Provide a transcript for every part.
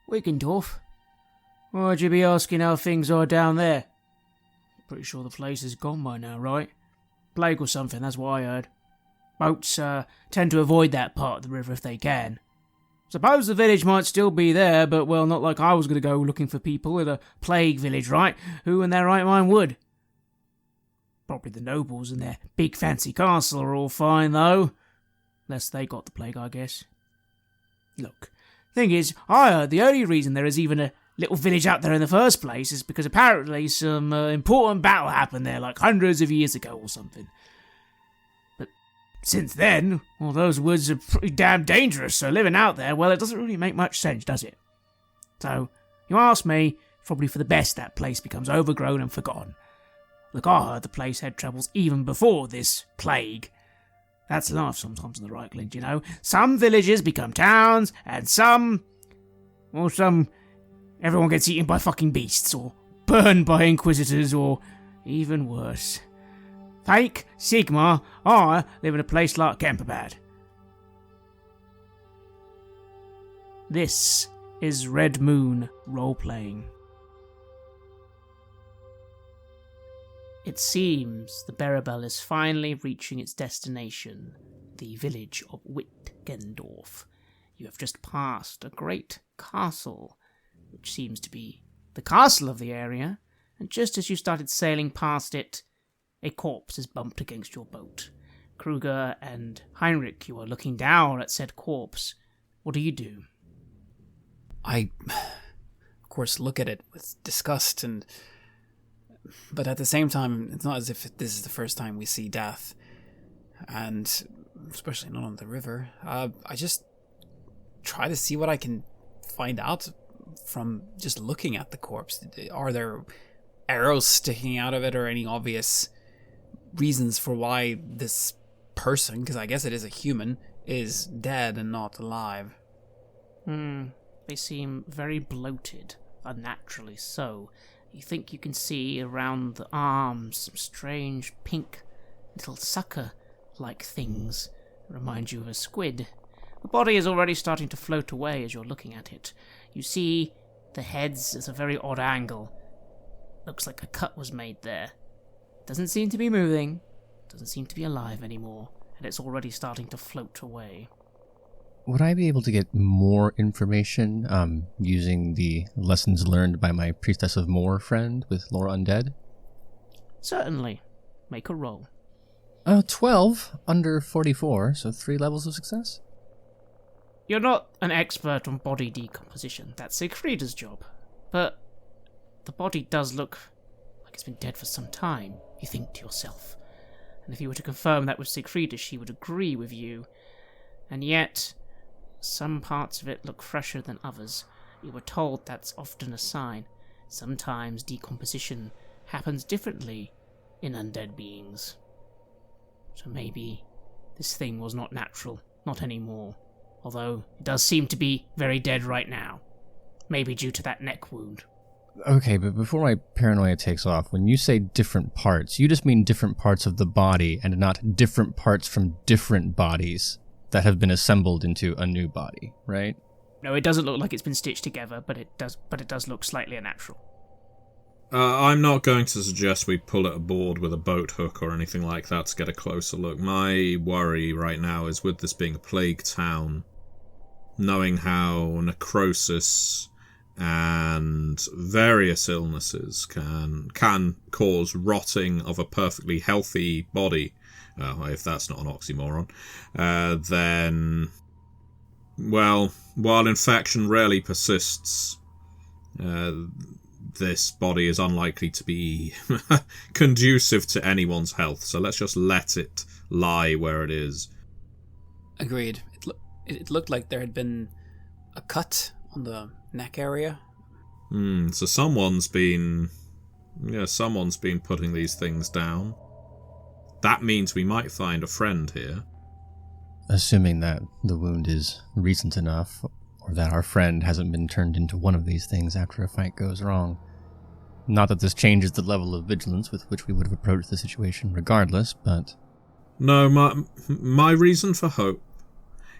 Wittgendorf? Why'd you be asking how things are down there? Pretty sure the place is gone by now, right? Plague or something, that's what I heard. Boats tend to avoid that part of the river if they can. Suppose the village might still be there, but, well, not like I was going to go looking for people in a plague village, right? Who in their right mind would? Probably the nobles in their big fancy castle are all fine, though. Unless they got the plague, I guess. Look, thing is, I heard the only reason there is even a little village out there in the first place is because apparently some important battle happened there like hundreds of years ago or something. But since then, well, those woods are pretty damn dangerous, so living out there, well, it doesn't really make much sense, does it? So, you ask me, probably for the best that place becomes overgrown and forgotten. Look, I heard the place had troubles even before this plague. That's life sometimes in the right glint, you know. Some villages become towns, and some... everyone gets eaten by fucking beasts, or burned by inquisitors, or even worse. Thank Sigma, I live in a place like Kemperbad. This is Red Moon Role-Playing. It seems the Berabel is finally reaching its destination, the village of Wittgendorf. You have just passed a great castle, which seems to be the castle of the area, and just as you started sailing past it, a corpse is bumped against your boat. Kruger and Heinrich, you are looking down at said corpse. What do you do? I, of course, look at it with disgust but at the same time, it's not as if this is the first time we see death, and especially not on the river. I just try to see what I can find out from just looking at the corpse. Are there arrows sticking out of it, or any obvious reasons for why this person, because I guess it is a human, is dead and not alive? They seem very bloated, unnaturally so. You think you can see around the arms some strange pink little sucker-like things. Remind you of a squid. The body is already starting to float away as you're looking at it. You see the heads at a very odd angle. Looks like a cut was made there. Doesn't seem to be moving. Doesn't seem to be alive anymore. And it's already starting to float away. Would I be able to get more information using the lessons learned by my Priestess of More friend with Lore Undead? Certainly. Make a roll. 12 under 44, so 3 levels of success. You're not an expert on body decomposition. That's Siegfrieda's job. But the body does look like it's been dead for some time, you think to yourself. And if you were to confirm that with Siegfrieda, she would agree with you. And yet, some parts of it look fresher than others. You were told that's often a sign. Sometimes decomposition happens differently in undead beings. So maybe this thing was not natural, not anymore. Although it does seem to be very dead right now. Maybe due to that neck wound. Okay, but before my paranoia takes off, when you say different parts, you just mean different parts of the body and not different parts from different bodies that have been assembled into a new body, right? No, it doesn't look like it's been stitched together, but it does look slightly unnatural. I'm not going to suggest we pull it aboard with a boat hook or anything like that to get a closer look. My worry right now is with this being a plague town, knowing how necrosis and various illnesses can cause rotting of a perfectly healthy body. If that's not an oxymoron, then, well, while infection rarely persists, this body is unlikely to be conducive to anyone's health, so let's just let it lie where it is. Agreed. It looked like there had been a cut on the neck area. So someone's been putting these things down. That means we might find a friend here. Assuming that the wound is recent enough, or that our friend hasn't been turned into one of these things after a fight goes wrong. Not that this changes the level of vigilance with which we would have approached the situation regardless, but... No, my reason for hope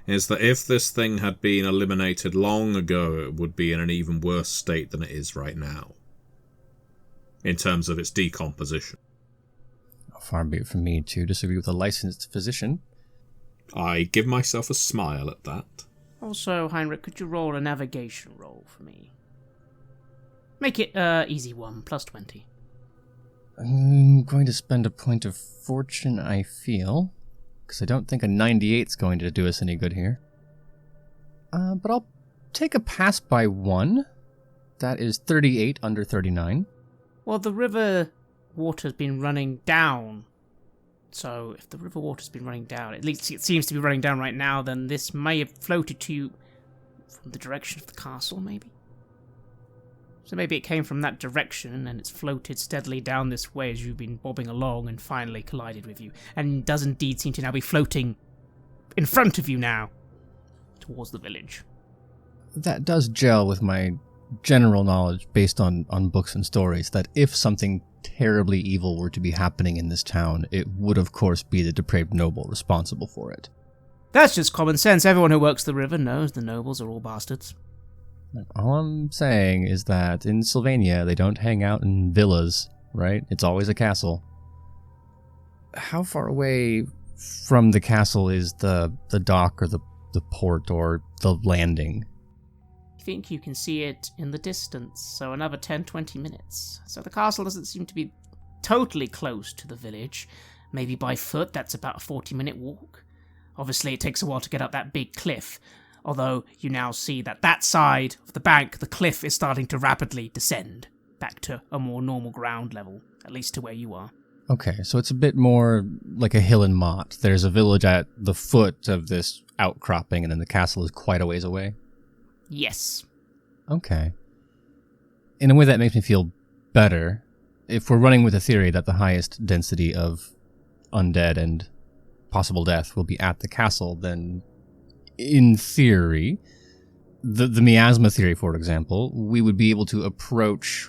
is that if this thing had been eliminated long ago, it would be in an even worse state than it is right now, in terms of its decomposition. Far be it from me to disagree with a licensed physician. I give myself a smile at that. Also, Heinrich, could you roll a navigation roll for me? Make it easy one, plus 20. I'm going to spend a point of fortune, I feel, because I don't think a 98 is going to do us any good here. But I'll take a pass by 1. That is 38 under 39. Well, the river water's been running down. So, if the river water's been running down, at least it seems to be running down right now, then this may have floated to you from the direction of the castle, maybe? So maybe it came from that direction, and it's floated steadily down this way as you've been bobbing along and finally collided with you, and does indeed seem to now be floating in front of you now, towards the village. That does gel with my general knowledge based on books and stories, that if something terribly evil were to be happening in this town, it would of course be the depraved noble responsible for it. That's just common sense. Everyone who works the river knows the nobles are all bastards. All I'm saying is that in Sylvania, they don't hang out in villas, right? It's always a castle. How far away from the castle is the dock or the port or the landing? I think you can see it in the distance, so another 10-20 minutes. So the castle doesn't seem to be totally close to the village. Maybe by foot, that's about a 40-minute walk. Obviously, it takes a while to get up that big cliff, although you now see that that side of the bank, the cliff is starting to rapidly descend back to a more normal ground level, at least to where you are. Okay, so it's a bit more like a hill and motte. There's a village at the foot of this outcropping, and then the castle is quite a ways away. Yes. Okay. In a way that makes me feel better. If we're running with the theory that the highest density of undead and possible death will be at the castle, then in theory, the miasma theory, for example, we would be able to approach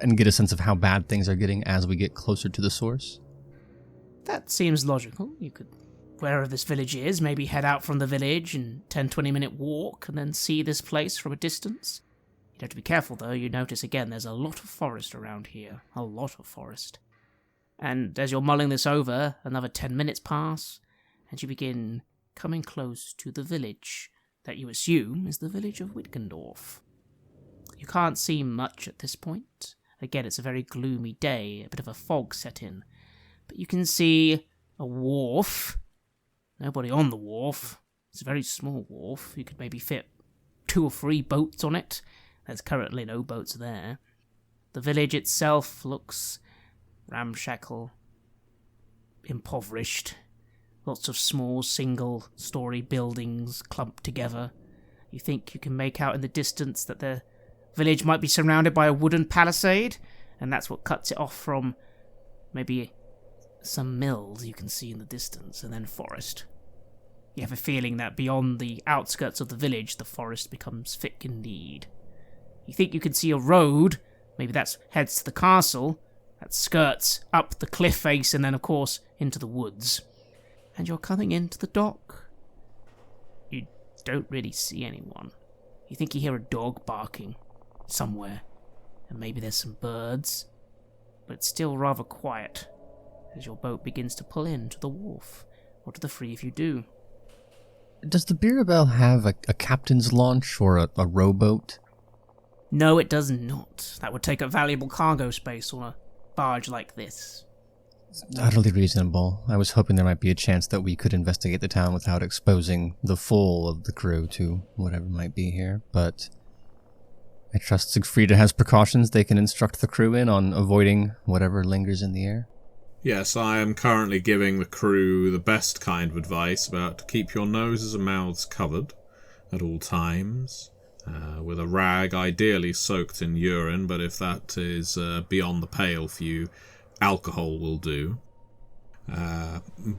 and get a sense of how bad things are getting as we get closer to the source. That seems logical. You could, wherever this village is, maybe head out from the village and 10-20 minute walk and then see this place from a distance. You'd have to be careful though. You notice again there's a lot of forest around here. A lot of forest. And as you're mulling this over, another 10 minutes pass and you begin coming close to the village that you assume is the village of Wittgendorf. You can't see much at this point. Again, it's a very gloomy day, a bit of a fog set in. But you can see a wharf. Nobody on the wharf. It's a very small wharf. You could maybe fit 2 or 3 boats on it. There's currently no boats there. The village itself looks ramshackle, impoverished. Lots of small single-story buildings clumped together. You think you can make out in the distance that the village might be surrounded by a wooden palisade, and that's what cuts it off from maybe some mills you can see in the distance, and then forest. You have a feeling that beyond the outskirts of the village, the forest becomes thick indeed. You think you can see a road, maybe that heads to the castle, that skirts up the cliff face and then, of course, into the woods. And you're coming into the dock. You don't really see anyone. You think you hear a dog barking somewhere, and maybe there's some birds, but it's still rather quiet as your boat begins to pull in to the wharf. What do the 3 of you do? Does the Birabelle have a captain's launch or a rowboat? No, it does not. That would take up valuable cargo space on a barge like this. Utterly reasonable. I was hoping there might be a chance that we could investigate the town without exposing the full of the crew to whatever might be here, but I trust Siegfrieda has precautions they can instruct the crew in on avoiding whatever lingers in the air. Yes, I am currently giving the crew the best kind of advice about to keep your noses and mouths covered at all times, with a rag ideally soaked in urine, but if that is beyond the pale for you, alcohol will do.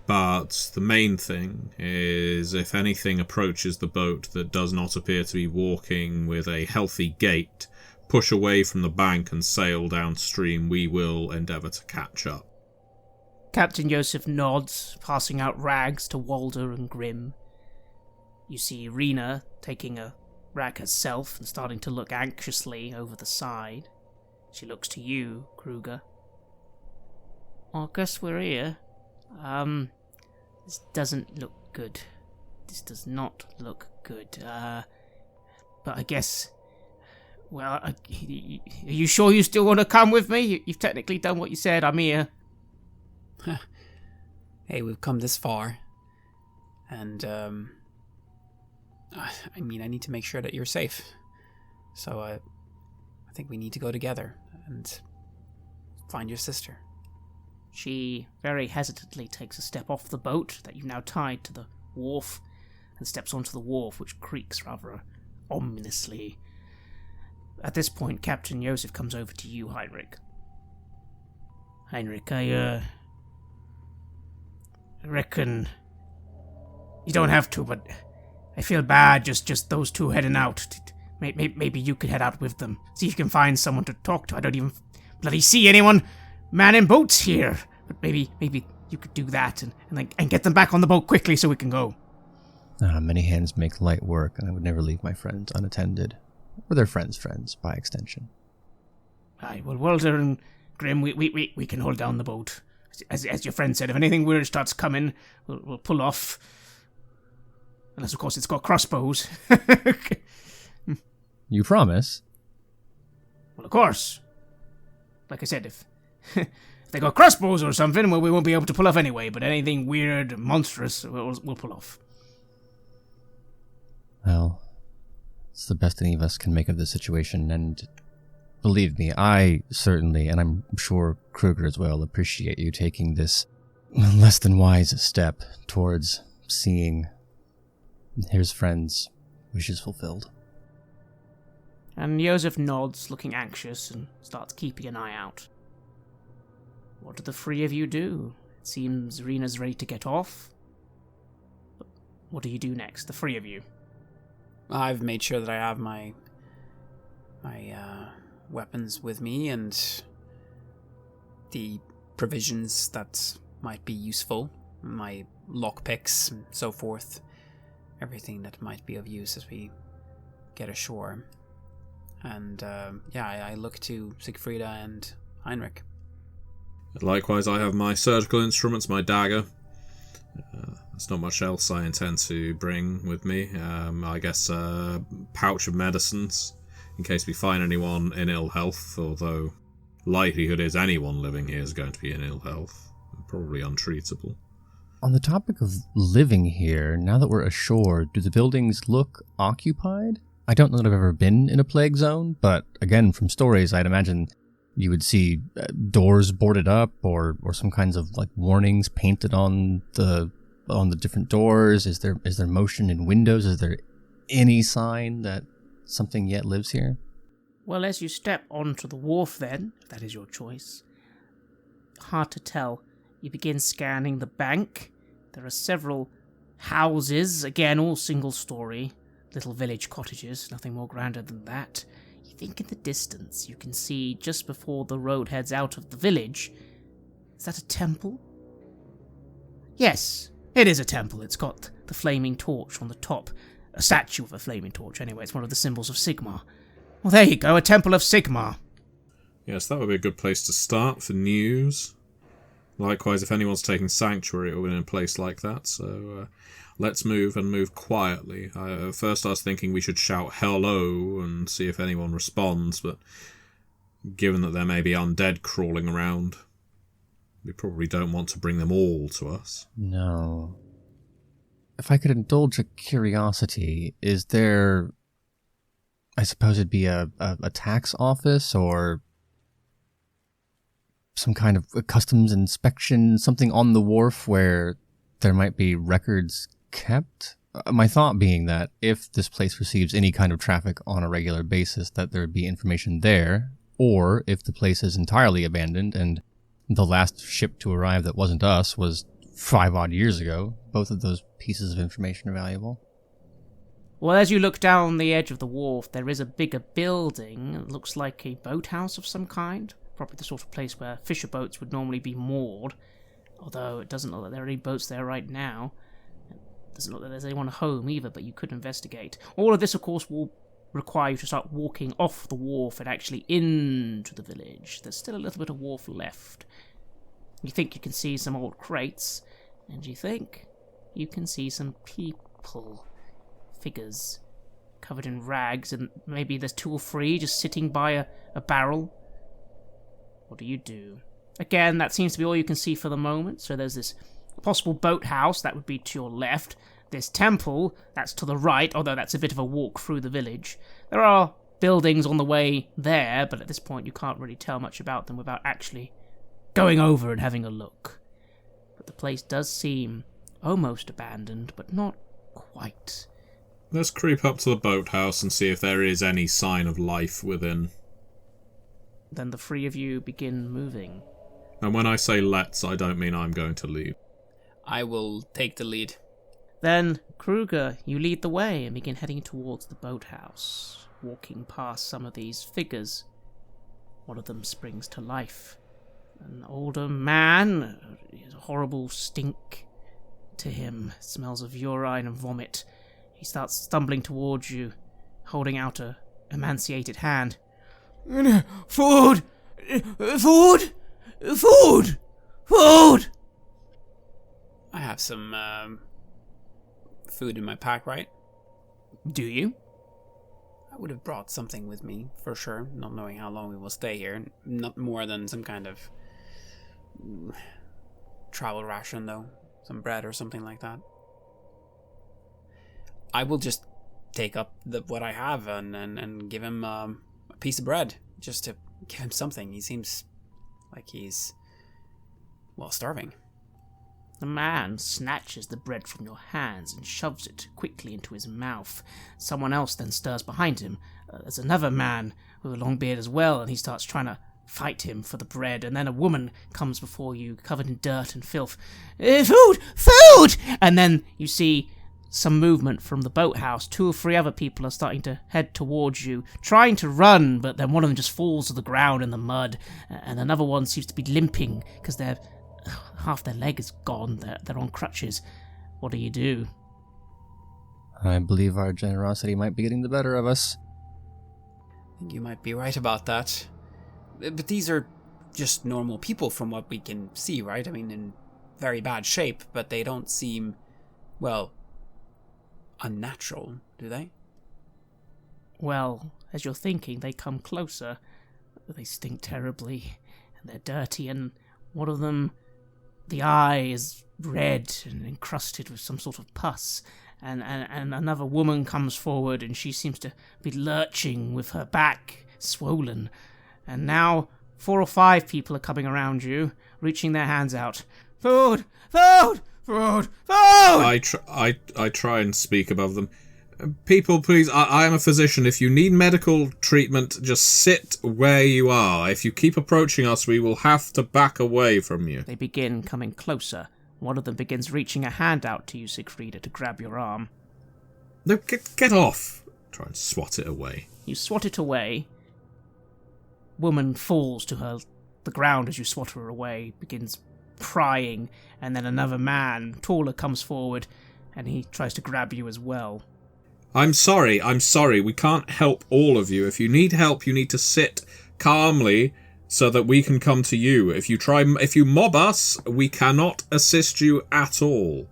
But the main thing is, if anything approaches the boat that does not appear to be walking with a healthy gait, push away from the bank and sail downstream. We will endeavour to catch up. Captain Joseph nods, passing out rags to Walder and Grimm. You see Rena taking a rag herself and starting to look anxiously over the side. She looks to you, Kruger. I guess we're here. This doesn't look good. This does not look good. But I guess... Well, are you sure you still want to come with me? You've technically done what you said. I'm here. Hey, we've come this far. And, I need to make sure that you're safe. So, I think we need to go together and find your sister. She very hesitantly takes a step off the boat that you've now tied to the wharf and steps onto the wharf, which creaks rather ominously. At this point, Captain Joseph comes over to you, Heinrich. Heinrich, I reckon... You don't have to, but I feel bad just those two heading out. Maybe you could head out with them. See if you can find someone to talk to. I don't even bloody see anyone man in boats here. But maybe you could do that and get them back on the boat quickly so we can go. Many hands make light work, and I would never leave my friends unattended. Or their friends' friends, by extension. Aye, well, Walter and Grim, we can hold down the boat. As your friend said, if anything weird starts coming, we'll pull off. Unless, of course, it's got crossbows. You promise? Well, of course. Like I said, if they got crossbows or something, well, we won't be able to pull off anyway, but anything weird, monstrous, we'll pull off. Well, it's the best any of us can make of the situation, and believe me, I certainly, and I'm sure Kruger as well, appreciate you taking this less than wise step towards seeing his friend's wishes fulfilled. And Joseph nods, looking anxious, and starts keeping an eye out. What do the three of you do? It seems Rena's ready to get off. But what do you do next, the three of you? I've made sure that I have my weapons with me and the provisions that might be useful, my lockpicks and so forth, everything that might be of use as we get ashore. And I look to Siegfrieda and Heinrich. Likewise, I have my surgical instruments, my dagger. There's not much else I intend to bring with me. I guess a pouch of medicines, in case we find anyone in ill health, although likelihood is anyone living here is going to be in ill health. Probably untreatable. On the topic of living here, now that we're ashore, do the buildings look occupied? I don't know that I've ever been in a plague zone, but again, from stories, I'd imagine you would see doors boarded up or some kinds of like warnings painted on the different doors. Is there motion in windows? Is there any sign that something yet lives here? Well, as you step onto the wharf then, if that is your choice, hard to tell. You begin scanning the bank. There are several houses, again all single story, little village cottages, nothing more grander than that. You think in the distance you can see just before the road heads out of the village. Is that a temple? Yes, it is a temple. It's got the flaming torch on the top. A statue of a flaming torch, anyway. It's one of the symbols of Sigmar. Well, there you go, a temple of Sigmar. Yes, that would be a good place to start for news. Likewise, if anyone's taking sanctuary, it will be in a place like that, so let's move and move quietly. First I was thinking we should shout hello and see if anyone responds, but given that there may be undead crawling around, we probably don't want to bring them all to us. No. If I could indulge a curiosity, is there, I suppose it'd be a tax office or some kind of a customs inspection, something on the wharf where there might be records kept? My thought being that if this place receives any kind of traffic on a regular basis, that there would be information there, or if the place is entirely abandoned and the last ship to arrive that wasn't us was 5 odd years ago. Both of those pieces of information are valuable. Well, as you look down the edge of the wharf, there is a bigger building. It looks like a boathouse of some kind. Probably the sort of place where fisher boats would normally be moored. Although it doesn't look like there are any boats there right now. There's not that there's anyone home either, but you could investigate. All of this, of course, will require you to start walking off the wharf and actually into the village. There's still a little bit of wharf left. You think you can see some old crates, and you think you can see some people, figures, covered in rags, and maybe there's 2 or 3 just sitting by a barrel. What do you do? Again, that seems to be all you can see for the moment, so there's this possible boathouse, that would be to your left. This temple, that's to the right, although that's a bit of a walk through the village. There are buildings on the way there, but at this point you can't really tell much about them without actually going over and having a look. But the place does seem almost abandoned, but not quite. Let's creep up to the boathouse and see if there is any sign of life within. Then the 3 of you begin moving. And when I say let's, I don't mean I'm going to lead. I will take the lead. Then, Kruger, you lead the way and begin heading towards the boathouse, walking past some of these figures. One of them springs to life. An older man, a horrible stink to him, smells of urine and vomit. He starts stumbling towards you, holding out a emaciated hand. Food! Food! Food! Food! I have some food in my pack, right? Do you? I would have brought something with me, for sure, not knowing how long we will stay here. Not more than some kind of travel ration, though. Some bread or something like that. I will just take up what I have and give him a piece of bread, just to give him something. He seems like he's, well, starving. The man snatches the bread from your hands and shoves it quickly into his mouth. Someone else then stirs behind him. There's another man with a long beard as well, and he starts trying to fight him for the bread. And then a woman comes before you, covered in dirt and filth. Food! Food! And then you see some movement from the boathouse. 2 or 3 other people are starting to head towards you, trying to run, but then one of them just falls to the ground in the mud, and another one seems to be limping because half their leg is gone. They're on crutches. What do you do? I believe our generosity might be getting the better of us. I think you might be right about that. But these are just normal people from what we can see, right? I mean, in very bad shape, but they don't seem, well, unnatural, do they? Well, as you're thinking, they come closer. They stink terribly, and they're dirty, and one of them, the eye is red and encrusted with some sort of pus, and another woman comes forward, and she seems to be lurching with her back swollen. And now 4 or 5 people are coming around you, reaching their hands out. Food! Food! Food! Food! I try and speak above them. People, please, I am a physician. If you need medical treatment, just sit where you are. If you keep approaching us, we will have to back away from you. They begin coming closer. One of them begins reaching a hand out to you, Siegfrieda, to grab your arm. No, get off! Try and swat it away. You swat it away. Woman falls to the ground as you swat her away, begins crying, and then another man, taller, comes forward, and he tries to grab you as well. I'm sorry. We can't help all of you. If you need help, you need to sit calmly so that we can come to you. If you mob us, we cannot assist you at all.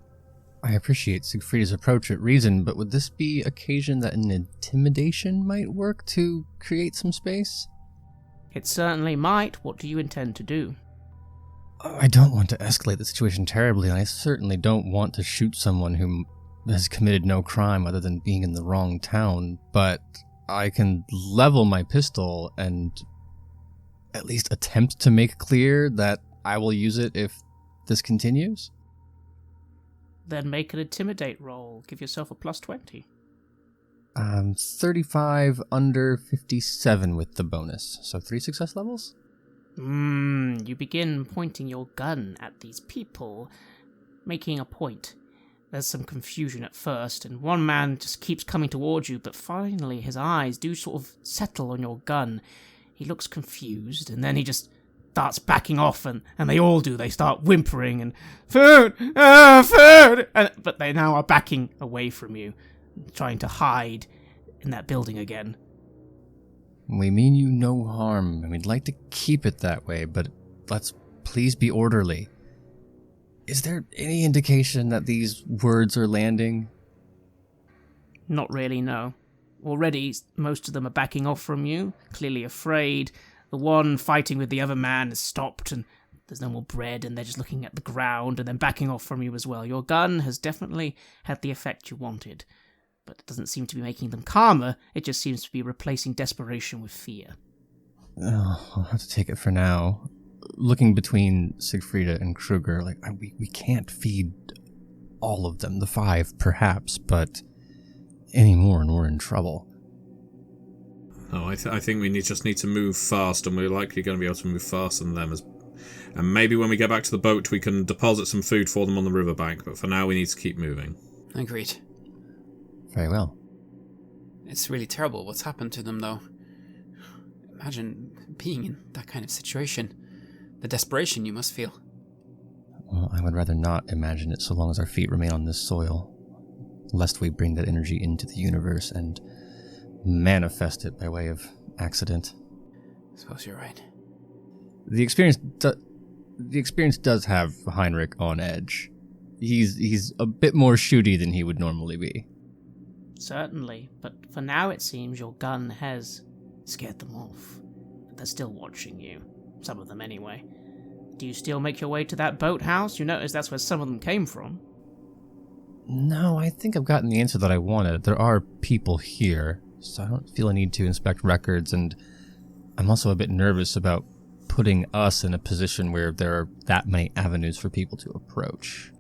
I appreciate Siegfrieda's approach at reason, but would this be occasion that an intimidation might work to create some space? It certainly might. What do you intend to do? I don't want to escalate the situation terribly, and I certainly don't want to shoot someone who has committed no crime other than being in the wrong town, but I can level my pistol and at least attempt to make clear that I will use it if this continues. Then make an intimidate roll. Give yourself a +20. 35 under 57 with the bonus, so 3 success levels? You begin pointing your gun at these people, making a point. There's some confusion at first, and one man just keeps coming towards you, but finally his eyes do sort of settle on your gun. He looks confused, and then he just starts backing off, and they all do. They start whimpering and, food! Food! But they now are backing away from you, trying to hide in that building again. We mean you no harm, and we'd like to keep it that way, but let's please be orderly. Is there any indication that these words are landing? Not really, no. Already, most of them are backing off from you, clearly afraid. The one fighting with the other man has stopped, and there's no more bread, and they're just looking at the ground, and then backing off from you as well. Your gun has definitely had the effect you wanted, but it doesn't seem to be making them calmer. It just seems to be replacing desperation with fear. Oh, I'll have to take it for now. Looking between Siegfrieda and Kruger, we can't feed all of them, the 5 perhaps, but any more and we're in trouble. No, I think we just need to move fast, and we're likely going to be able to move faster than them. And maybe when we get back to the boat, we can deposit some food for them on the riverbank, but for now we need to keep moving. Agreed. Very well. It's really terrible what's happened to them, though. Imagine being in that kind of situation. The desperation you must feel. Well, I would rather not imagine it so long as our feet remain on this soil, lest we bring that energy into the universe and manifest it by way of accident. I suppose you're right. The experience does have Heinrich on edge. He's a bit more shooty than he would normally be. Certainly, but for now it seems your gun has scared them off. But they're still watching you. Some of them anyway. Do you still make your way to that boathouse? You notice that's where some of them came from. No, I think I've gotten the answer that I wanted. There are people here, so I don't feel a need to inspect records, and I'm also a bit nervous about putting us in a position where there are that many avenues for people to approach.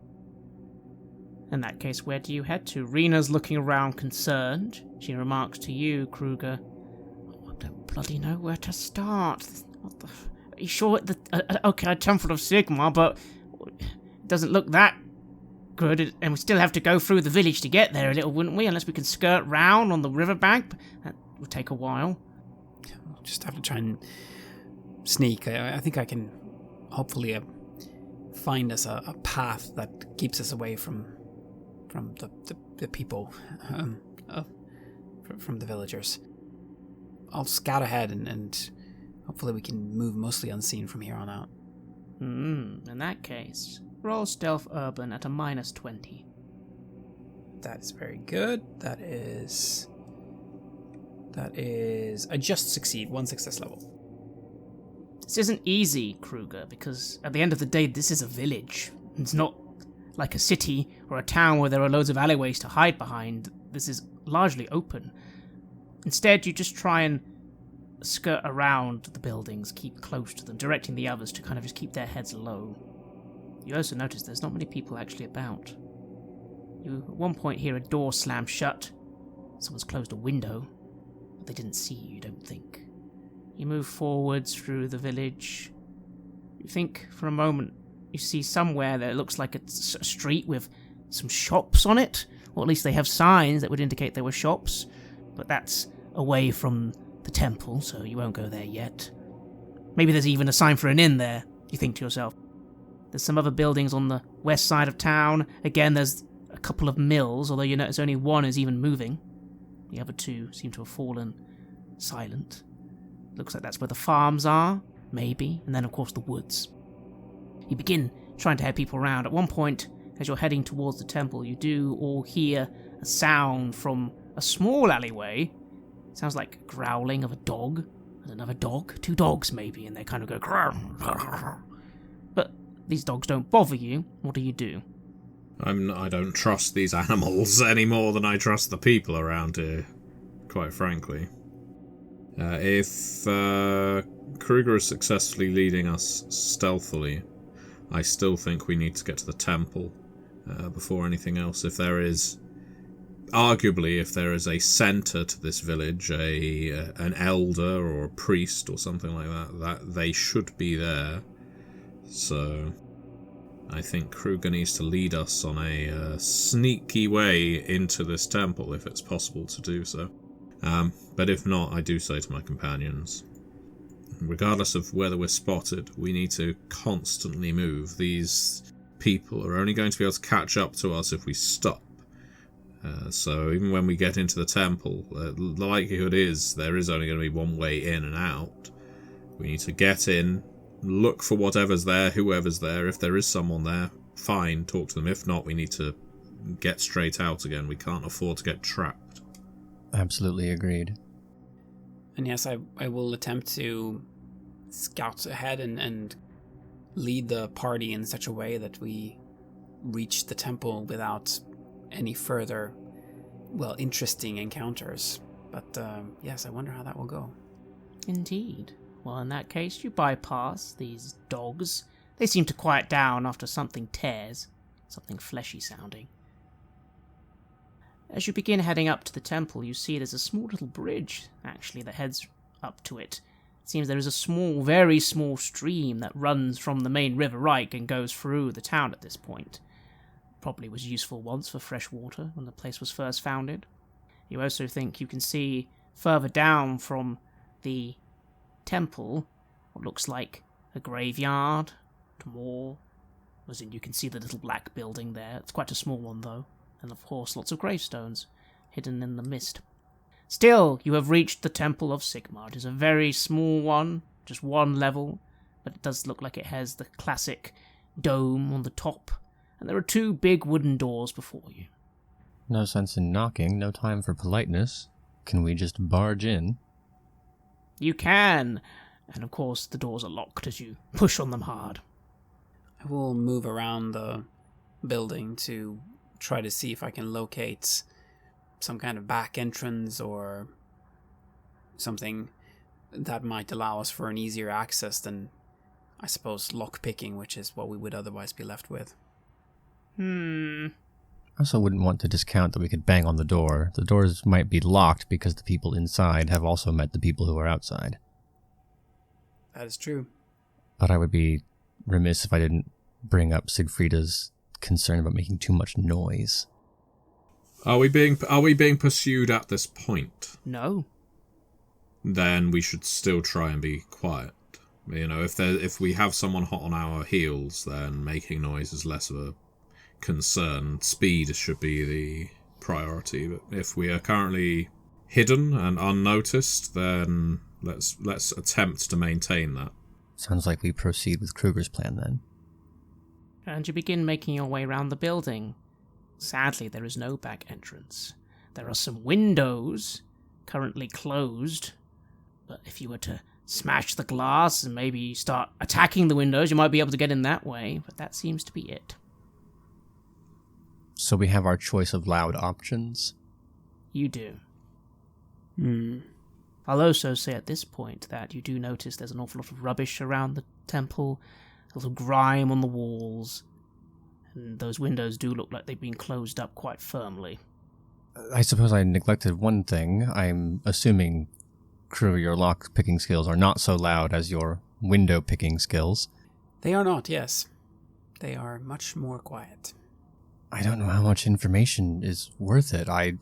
In that case, where do you head to? Rena's looking around concerned. She remarks to you, Kruger, I don't bloody know where to start. What the... Are you sure okay, Temple of Sigma, but it doesn't look that good, and we still have to go through the village to get there a little, wouldn't we? Unless we can skirt round on the riverbank. That would take a while. We'll just have to try and sneak. I think I can hopefully find us a path that keeps us away from the people, from the villagers. I'll scout ahead and hopefully we can move mostly unseen from here on out. In that case, roll Stealth Urban at a -20. That is very good. That is... I just succeed. 1 success level. This isn't easy, Kruger, because at the end of the day, this is a village. It's not like a city or a town where there are loads of alleyways to hide behind. This is largely open. Instead, you just try and skirt around the buildings, keep close to them, directing the others to kind of just keep their heads low. You also notice there's not many people actually about. You at one point hear a door slam shut. Someone's closed a window, but they didn't see you, don't think. You move forwards through the village. You think for a moment you see somewhere that it looks like it's a street with some shops on it, or at least they have signs that would indicate there were shops, but that's away from the temple, so you won't go there yet. Maybe there's even a sign for an inn there, you think to yourself. There's some other buildings on the west side of town. Again, there's a couple of mills, although you notice only one is even moving. The other two seem to have fallen silent. Looks like that's where the farms are, maybe, and then of course the woods. You begin trying to head people around. At one point, as you're heading towards the temple, you do all hear a sound from a small alleyway. It sounds like growling of a dog and another dog, 2 dogs maybe, and they kind of go growl. But these dogs don't bother you. What do? I don't trust these animals any more than I trust the people around here, quite frankly. If Kruger is successfully leading us stealthily, I still think we need to get to the temple before anything else. If there is a centre to this village, an elder or a priest or something like that they should be there. So I think Kruger needs to lead us on a sneaky way into this temple, if it's possible to do so. But if not, I do say to my companions, regardless of whether we're spotted, we need to constantly move. These people are only going to be able to catch up to us if we stop. So even when we get into the temple, the likelihood is there is only going to be one way in and out. We need to get in, look for whatever's there, whoever's there. If there is someone there, fine, talk to them. If not, we need to get straight out again. We can't afford to get trapped. Absolutely agreed. And yes, I will attempt to scout ahead and lead the party in such a way that we reach the temple without any further, interesting encounters. But yes, I wonder how that will go. Indeed. Well, in that case, you bypass these dogs. They seem to quiet down after something tears, something fleshy sounding. As you begin heading up to the temple, you see there's a small little bridge, actually, that heads up to it. It seems there is a small, very small stream that runs from the main River Reich and goes through the town at this point. Probably was useful once for fresh water when the place was first founded. You also think you can see further down from the temple what looks like a graveyard, more, as in you can see the little black building there. It's quite a small one though, and of course lots of gravestones hidden in the mist. Still, you have reached the Temple of Sigmar. It is a very small one, just one level, but it does look like it has the classic dome on the top, and there are two big wooden doors before you. No sense in knocking, no time for politeness. Can we just barge in? You can, and of course the doors are locked as you push on them hard. I will move around the building to try to see if I can locate some kind of back entrance or something that might allow us for an easier access than, I suppose, lockpicking, which is what we would otherwise be left with. I also wouldn't want to discount that we could bang on the door. The doors might be locked because the people inside have also met the people who are outside. That is true. But I would be remiss if I didn't bring up Sigfrida's concern about making too much noise. Are we being pursued at this point? No. Then we should still try and be quiet. You know, if we have someone hot on our heels, then making noise is less of a concern. Speed should be the priority. But if we are currently hidden and unnoticed, then let's attempt to maintain that. Sounds like we proceed with Kruger's plan then. And you begin making your way around the building. Sadly, there is no back entrance. There are some windows, currently closed, but if you were to smash the glass and maybe start attacking the windows, you might be able to get in that way, but that seems to be it. So we have our choice of loud options? You do. I'll also say at this point that you do notice there's an awful lot of rubbish around the temple, a little grime on the walls, and those windows do look like they've been closed up quite firmly. I suppose I neglected one thing. I'm assuming, Kruger, your lock-picking skills are not so loud as your window-picking skills. They are not, yes. They are much more quiet. I don't know how much information is worth it. I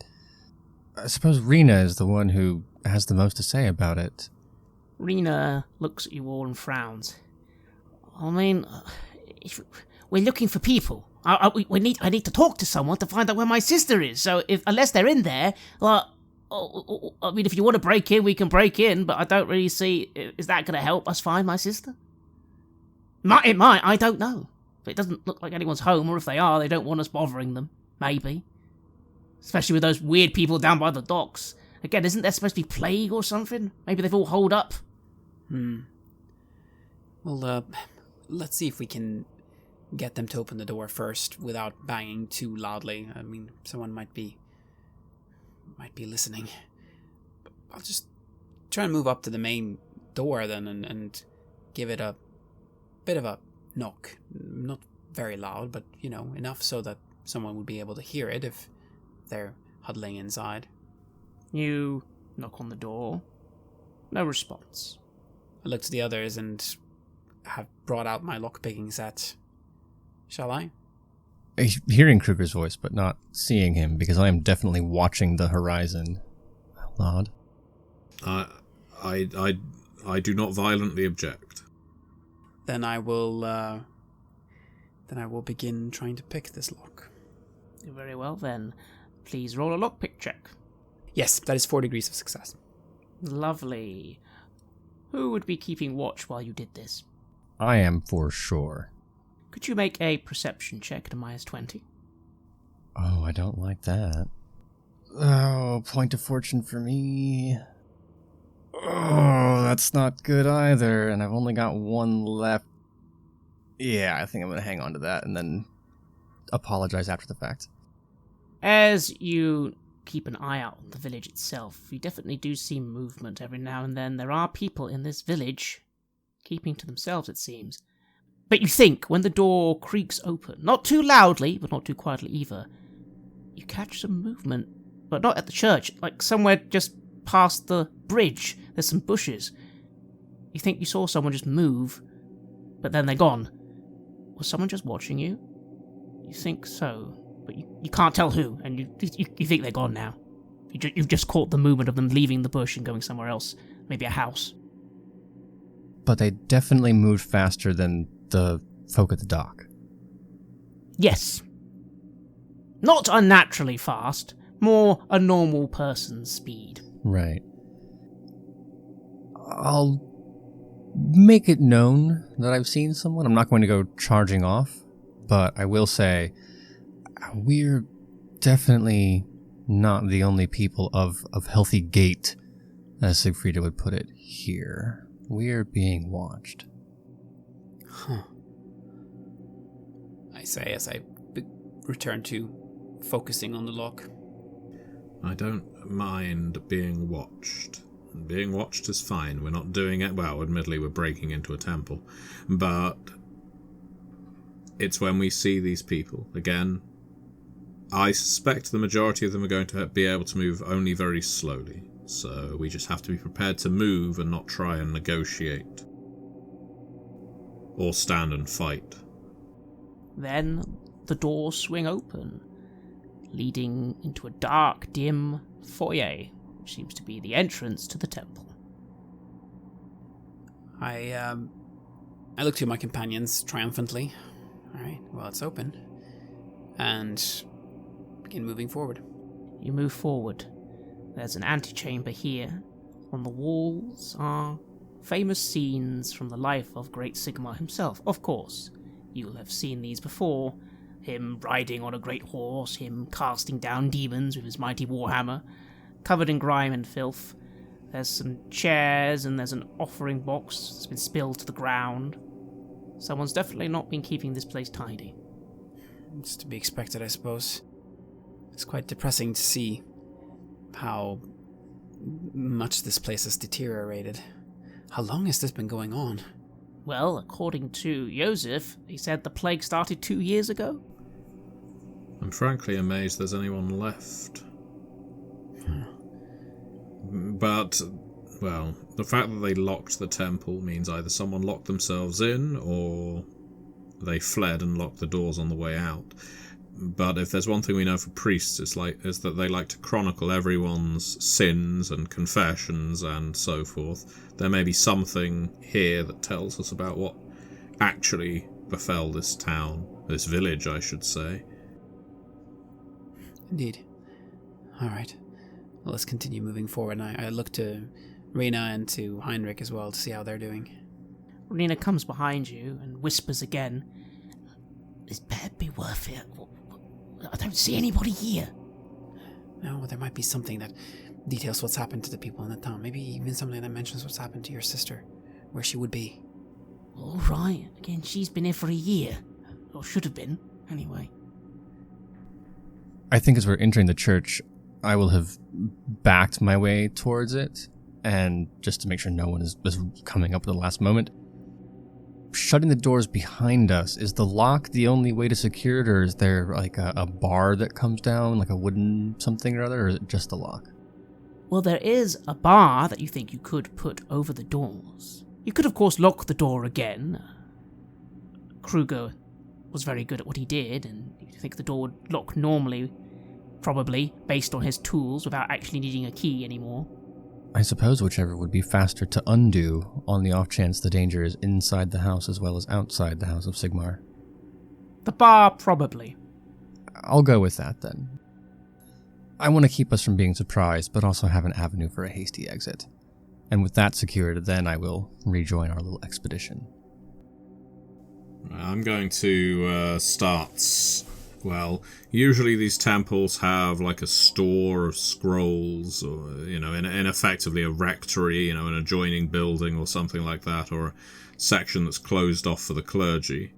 suppose Rena is the one who has the most to say about it. Rena looks at you all and frowns. I mean, we're looking for people. I need to talk to someone to find out where my sister is. So unless they're in there, if you want to break in, we can break in. But I don't really see, is that going to help us find my sister? It might, I don't know. But it doesn't look like anyone's home, or if they are, they don't want us bothering them. Maybe. Especially with those weird people down by the docks. Again, isn't there supposed to be plague or something? Maybe they've all holed up. Well, let's see if we can get them to open the door first without banging too loudly. I mean, someone might be listening. I'll just try and move up to the main door then and give it a bit of a knock. Not very loud, but, enough so that someone would be able to hear it if they're huddling inside. You knock on the door. No response. I look to the others and have brought out my lockpicking set. Shall I? Hearing Kruger's voice, but not seeing him, because I am definitely watching the horizon. Out loud. I I do not violently object. Then I will begin trying to pick this lock. Very well then. Please roll a lockpick check. Yes, that is 4 degrees of success. Lovely. Who would be keeping watch while you did this? I am for sure. Could you make a perception check to -20? Oh, I don't like that. Oh, point of fortune for me. Oh, that's not good either, and I've only got 1 left. Yeah, I think I'm going to hang on to that and then apologize after the fact. As you keep an eye out on the village itself, you definitely do see movement every now and then. There are people in this village, keeping to themselves, it seems. But you think, when the door creaks open, not too loudly, but not too quietly either, you catch some movement, but not at the church, like somewhere just past the bridge. There's some bushes. You think you saw someone just move, but then they're gone. Was someone just watching you? You think so, but you can't tell who, and you think they're gone now. You've just caught the movement of them leaving the bush and going somewhere else, maybe a house. But they definitely moved faster than the folk at the dock. Yes. Not unnaturally fast, more a normal person's speed. Right. I'll make it known that I've seen someone. I'm not going to go charging off, but I will say we're definitely not the only people of healthy gait, as Siegfrieda would put it, here. We're being watched. Huh. I say as I return to focusing on the lock. I don't mind being watched. Being watched is fine. We're not doing it... Well, admittedly, we're breaking into a temple. But it's when we see these people. Again, I suspect the majority of them are going to be able to move only very slowly. So we just have to be prepared to move and not try and negotiate. Or stand and fight. Then the doors swing open, leading into a dark, dim foyer, which seems to be the entrance to the temple. I look to my companions triumphantly. Alright, well, it's open. And begin moving forward. You move forward. There's an antechamber here. On the walls are famous scenes from the life of Great Sigmar himself. Of course, you'll have seen these before. Him riding on a great horse, him casting down demons with his mighty warhammer, covered in grime and filth. There's some chairs and there's an offering box that's been spilled to the ground. Someone's definitely not been keeping this place tidy. It's to be expected, I suppose. It's quite depressing to see how much this place has deteriorated. How long has this been going on? Well, according to Joseph, he said the plague started 2 years ago. I'm frankly amazed there's anyone left. But, well, the fact that they locked the temple means either someone locked themselves in or they fled and locked the doors on the way out. But if there's one thing we know for priests, is that they like to chronicle everyone's sins and confessions and so forth. There may be something here that tells us about what actually befell this town, this village, I should say. Indeed. Alright. Well, let's continue moving forward. And I look to Rena and to Heinrich as well to see how they're doing. Rena comes behind you and whispers again, "This better be worth it. I don't see anybody here." No, there might be something that details what's happened to the people in the town. Maybe even something that mentions what's happened to your sister, where she would be. All right. Again, she's been here for a year. Or should have been, anyway. I think as we're entering the church, I will have backed my way towards it, and just to make sure no one is coming up at the last moment, shutting the doors behind us, is the lock the only way to secure it, or is there like a bar that comes down, like a wooden something or other, or is it just the lock? Well, there is a bar that you think you could put over the doors. You could, of course, lock the door again. Kruger was very good at what he did, and you think the door would lock normally, probably, based on his tools, without actually needing a key anymore. I suppose whichever would be faster to undo on the off chance the danger is inside the house as well as outside the House of Sigmar. The bar, probably. I'll go with that, then. I want to keep us from being surprised, but also have an avenue for a hasty exit. And with that secured, then I will rejoin our little expedition. I'm going to start... Well, usually these temples have like a store of scrolls, or, in effectively a rectory, an adjoining building or something like that, or a section that's closed off for the clergy.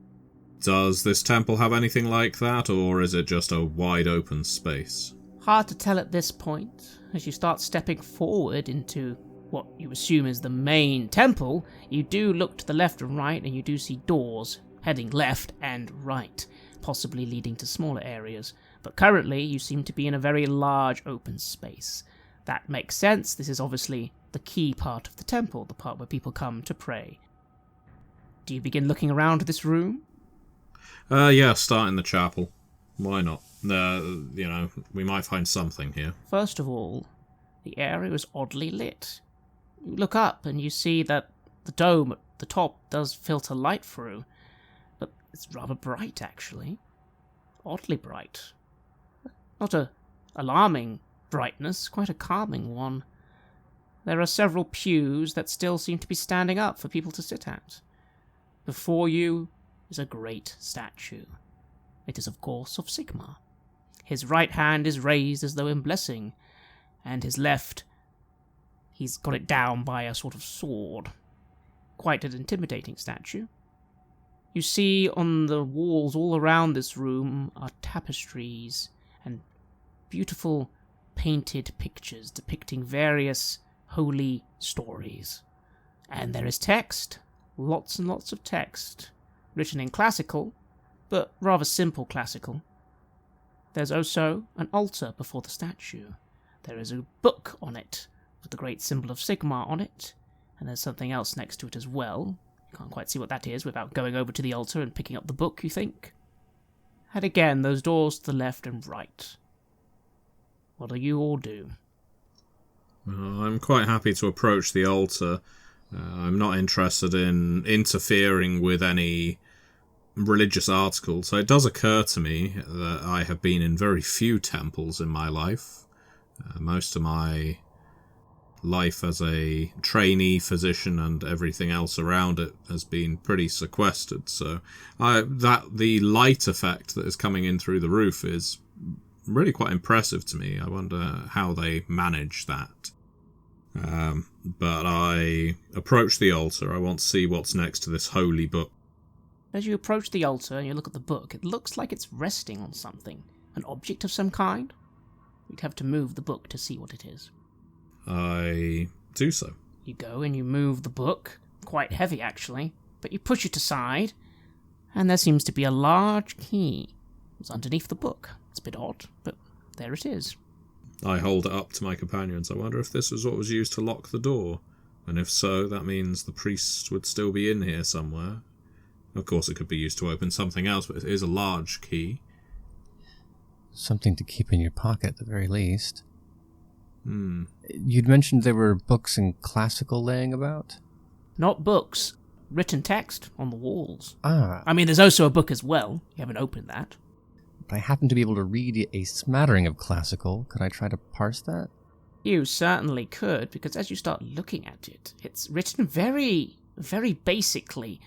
Does this temple have anything like that, or is it just a wide open space? Hard to tell at this point. As you start stepping forward into what you assume is the main temple, you do look to the left and right, and you do see doors heading left and right, possibly leading to smaller areas. But currently, you seem to be in a very large open space. That makes sense. This is obviously the key part of the temple, the part where people come to pray. Do you begin looking around this room? Yeah, start in the chapel. Why not? We might find something here. First of all, the area is oddly lit. You look up and you see that the dome at the top does filter light through, but it's rather bright, actually. Oddly bright. Not a alarming brightness, quite a calming one. There are several pews that still seem to be standing up for people to sit at. Before you is a great statue. It is, of course, of Sigmar. His right hand is raised as though in blessing, and his left, he's got it down by a sort of sword. Quite an intimidating statue. You see on the walls all around this room are tapestries and beautiful painted pictures depicting various holy stories. And there is text, lots and lots of text, written in classical, but rather simple classical. There's also an altar before the statue. There is a book on it, with the great symbol of Sigmar on it, and there's something else next to it as well. You can't quite see what that is without going over to the altar and picking up the book, you think. And again, those doors to the left and right. What do you all do? I'm quite happy to approach the altar. I'm not interested in interfering with any religious articles. So it does occur to me that I have been in very few temples in my life. Most of my life as a trainee physician and everything else around it has been pretty sequestered. So the light effect that is coming in through the roof is really quite impressive to me. I wonder how they manage that. But I approach the altar. I want to see what's next to this holy book. As you approach the altar and you look at the book, it looks like it's resting on something. An object of some kind? You'd have to move the book to see what it is. I do so. You go and you move the book, quite heavy actually, but you push it aside, and there seems to be a large key. It's underneath the book. It's a bit odd, but there it is. I hold it up to my companions. I wonder if this was what was used to lock the door, and if so, that means the priest would still be in here somewhere. Of course, it could be used to open something else, but it is a large key. Something to keep in your pocket, at the very least. You'd mentioned there were books in classical laying about? Not books. Written text on the walls. Ah. I mean, there's also a book as well. You haven't opened that. But I happen to be able to read a smattering of classical. Could I try to parse that? You certainly could, because as you start looking at it, it's written very, very basically.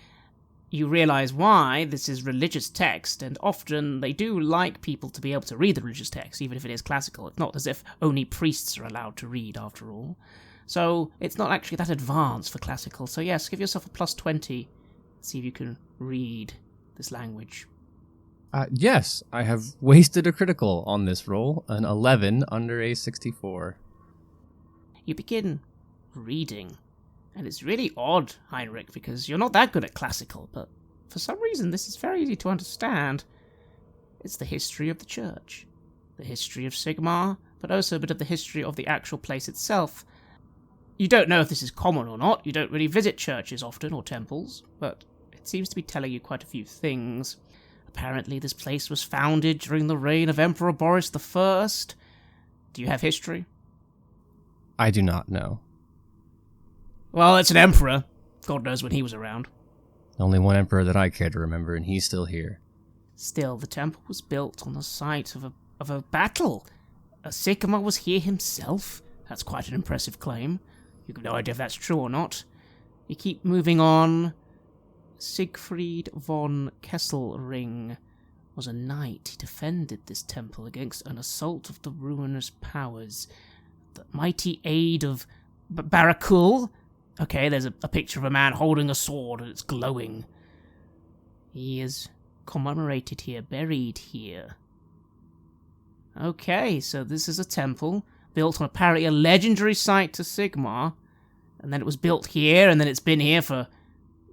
You realise why this is religious text, and often they do like people to be able to read the religious text, even if it is classical. It's not as if only priests are allowed to read, after all. So it's not actually that advanced for classical. So yes, give yourself a plus 20. See if you can read this language. Yes, I have wasted a critical on this roll, an 11 under a 64. You begin reading. And it's really odd, Heinrich, because you're not that good at classical, but for some reason this is very easy to understand. It's the history of the church, the history of Sigmar, but also a bit of the history of the actual place itself. You don't know if this is common or not, you don't really visit churches often, or temples, but it seems to be telling you quite a few things. Apparently this place was founded during the reign of Emperor Boris I. Do you have history? I do not know. Well, it's an emperor. God knows when he was around. Only one emperor that I care to remember, and he's still here. Still, the temple was built on the site of a battle. Sigmar was here himself. That's quite an impressive claim. You have no idea if that's true or not. You keep moving on. Siegfried von Kesselring was a knight. He defended this temple against an assault of the ruinous powers. The mighty aid of Barakul. Okay, there's a picture of a man holding a sword and it's glowing. He is commemorated here, buried here. Okay, so this is a temple built on apparently a legendary site to Sigmar, and then it was built here, and then it's been here for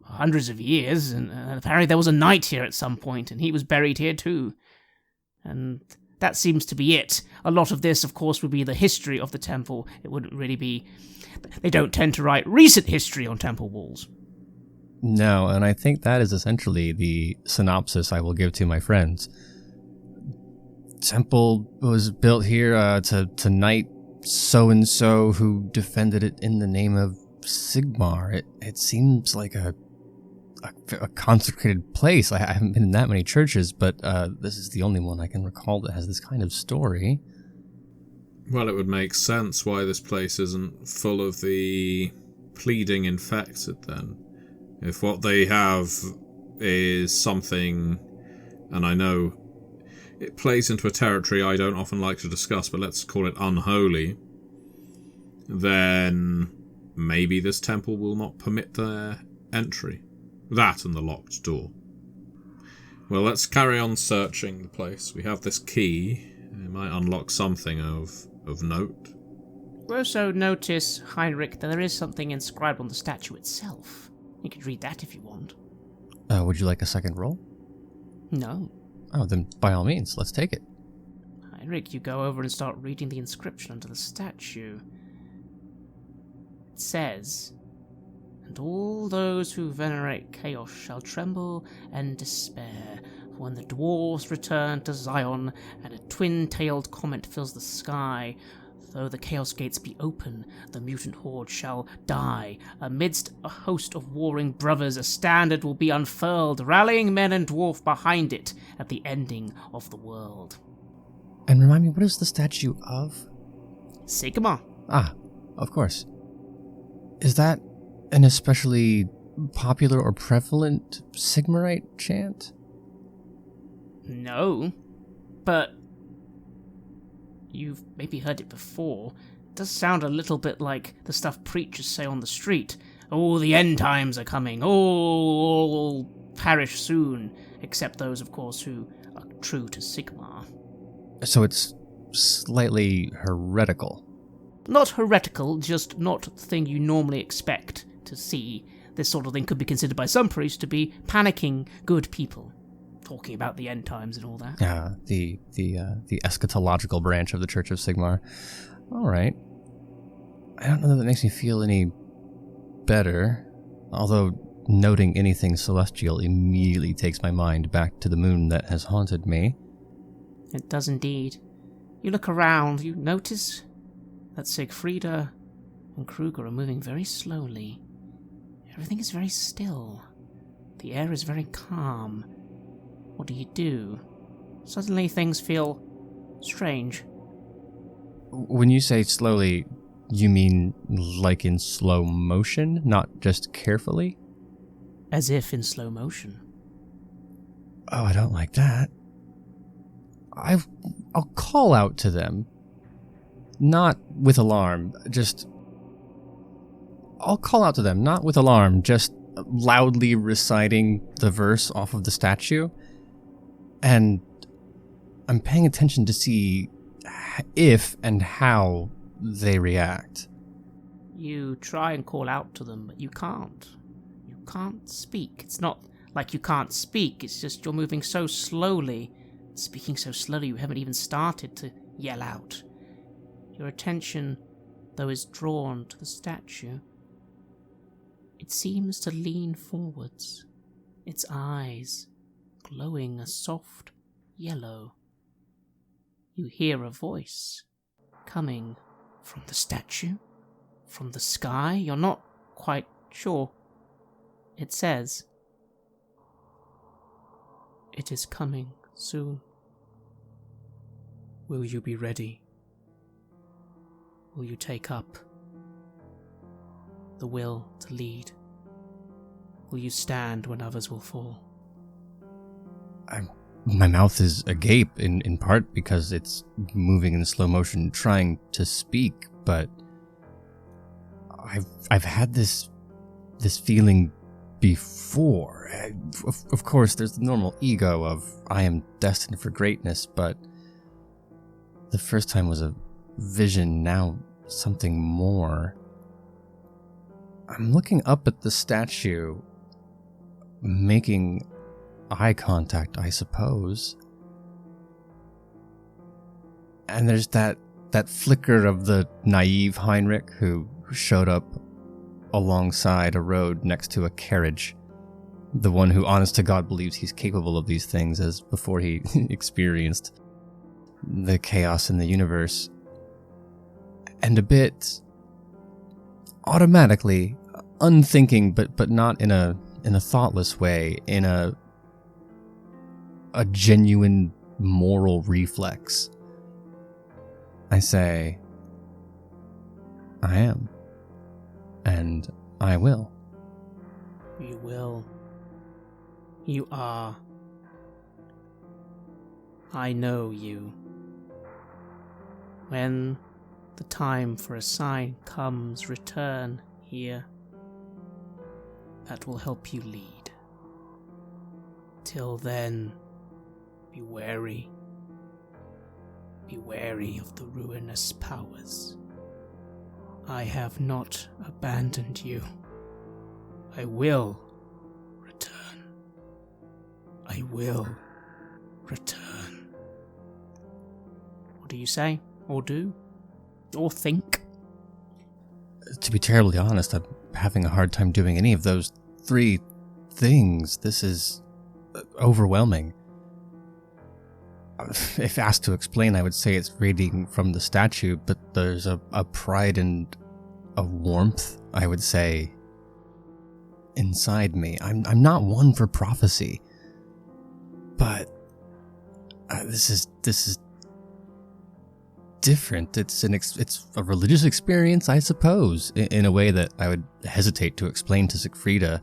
hundreds of years, and apparently there was a knight here at some point, and he was buried here too. And that seems to be it. A lot of this, of course, would be the history of the temple. It wouldn't really be... They don't tend to write recent history on temple walls. No, and I think that is essentially the synopsis I will give to my friends. Temple was built here to knight so-and-so who defended it in the name of Sigmar. It seems like a consecrated place. I haven't been in that many churches, but this is the only one I can recall that has this kind of story. Well, it would make sense why this place isn't full of the pleading infected then. If what they have is something, and I know it plays into a territory I don't often like to discuss, but let's call it unholy, then maybe this temple will not permit their entry. That and the locked door. Well, let's carry on searching the place. We have this key. It might unlock something of note. You also notice, Heinrich, that there is something inscribed on the statue itself. You could read that if you want. Would you like a second roll? No. Oh, then by all means, let's take it. Heinrich, you go over and start reading the inscription under the statue. It says, "And all those who venerate chaos shall tremble and despair, for when the dwarves return to Zion and a twin-tailed comet fills the sky, though the chaos gates be open, the mutant horde shall die. Amidst a host of warring brothers, a standard will be unfurled, rallying men and dwarf behind it at the ending of the world." And remind me, what is the statue of? Sigmar. Ah, of course. Is that an especially popular or prevalent Sigmarite chant? No, but you've maybe heard it before. It does sound a little bit like the stuff preachers say on the street. Oh, the end times are coming. Oh, all perish soon. Except those, of course, who are true to Sigmar. So it's slightly heretical. Not heretical, just not the thing you normally expect to see. This sort of thing could be considered by some priests to be panicking good people. Talking about the end times and all that. The eschatological branch of the Church of Sigmar. All right. I don't know that makes me feel any better, although noting anything celestial immediately takes my mind back to the moon that has haunted me. It does indeed. You look around, you notice that Siegfrieda and Kruger are moving very slowly. Everything is very still. The air is very calm. What do? Suddenly things feel strange. When you say slowly, you mean like in slow motion, not just carefully? As if in slow motion. Oh, I don't like that. I'll call out to them. Not with alarm, I'll call out to them, not with alarm, just loudly reciting the verse off of the statue. And I'm paying attention to see if and how they react. You try and call out to them, but you can't. You can't speak. It's not like you can't speak, it's just you're moving so slowly, speaking so slowly you haven't even started to yell out. Your attention, though, is drawn to the statue. It seems to lean forwards, its eyes glowing a soft yellow. You hear a voice coming from the statue, from the sky. You're not quite sure. It says, "It is coming soon." Will you be ready? Will you take up the will to lead? Will you stand when others will fall? My mouth is agape, in part because it's moving in slow motion, trying to speak, but I've had this feeling before. Of course, there's the normal ego of I am destined for greatness, but the first time was a vision, now something more. I'm looking up at the statue, making eye contact, I suppose. And there's that flicker of the naive Heinrich who showed up alongside a road next to a carriage. The one who, honest to God, believes he's capable of these things as before he experienced the chaos in the universe. And a bit automatically, unthinking, but not in a thoughtless way, in a genuine moral reflex, I say, I am, and I will. You will. You are. I know you. When the time for a sign comes, return here. That will help you lead. Till then, be wary. Be wary of the ruinous powers. I have not abandoned you. I will return. I will return. What do you say, or do, or think? To be terribly honest, I'm having a hard time doing any of those three things. This is overwhelming. If asked to explain, I would say it's radiating from the statue, but there's a pride and a warmth, I would say, inside me. I'm not one for prophecy, but this is different. It's a religious experience, I suppose, in a way that I would hesitate to explain to Siegfrieda.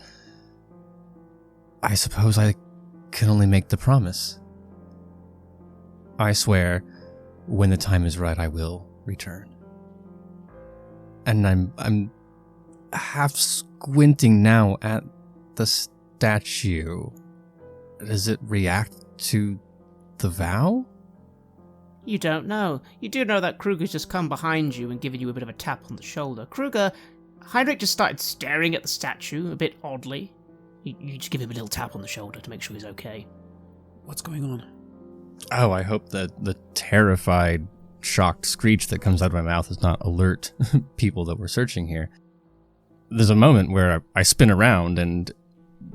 I suppose I can only make the promise. I swear, when the time is right, I will return. And I'm half squinting now at the statue. Does it react to the vow? You don't know. You do know that Kruger's just come behind you and given you a bit of a tap on the shoulder. Heinrich just started staring at the statue a bit oddly. You just give him a little tap on the shoulder to make sure he's okay. What's going on? Oh, I hope that the terrified, shocked screech that comes out of my mouth does not alert people that we're searching here. There's a moment where I spin around, and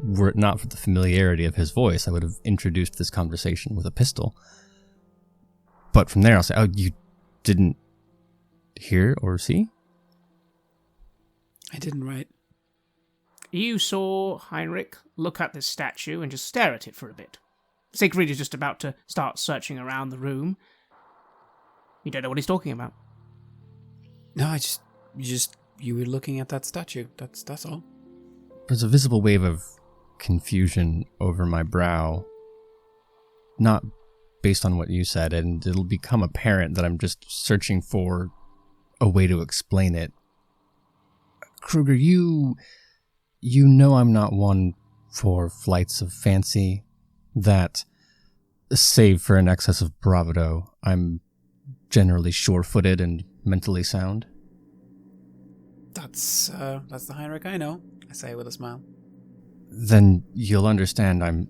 were it not for the familiarity of his voice, I would have introduced this conversation with a pistol. But from there, I'll say, oh, you didn't hear or see? I didn't, right? You saw Heinrich look at this statue and just stare at it for a bit. Siegfried is just about to start searching around the room. You don't know what he's talking about. No, you were looking at that statue. That's all. There's a visible wave of confusion over my brow. Not based on what you said, and it'll become apparent that I'm just searching for a way to explain it. Kruger, you know I'm not one for flights of fancy, that, save for an excess of bravado, I'm generally sure-footed and mentally sound. That's the Heinrich I know, I say with a smile. Then you'll understand I'm